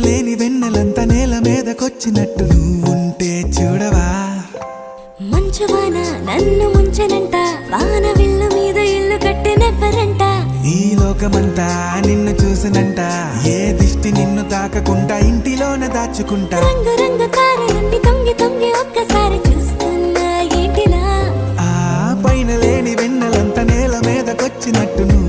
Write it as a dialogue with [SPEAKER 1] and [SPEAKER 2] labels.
[SPEAKER 1] లేని వెన్నెలంత నేల మీదకొచ్చినట్టు నువ్వుంటే చూడవా.
[SPEAKER 2] మంచువాన నన్ను ముంచెనంట, వాన విల్లు మీద ఇల్లు కట్టినెవ్వరంట.
[SPEAKER 1] ఈ లోకమంతా నిన్ను చూసినంట, ఏ దిష్టి నిన్ను తాకకుండా ఇంటిలోన దాచుకుంటా.
[SPEAKER 2] రంగు రంగు తారలన్నీ తొంగి తొంగి ఒక్కసారి చూస్తున్నా ఏంటిలా.
[SPEAKER 1] ఆ పైన లేని వెన్నెలంత నేల మీదకొచ్చినట్టు నువ్వు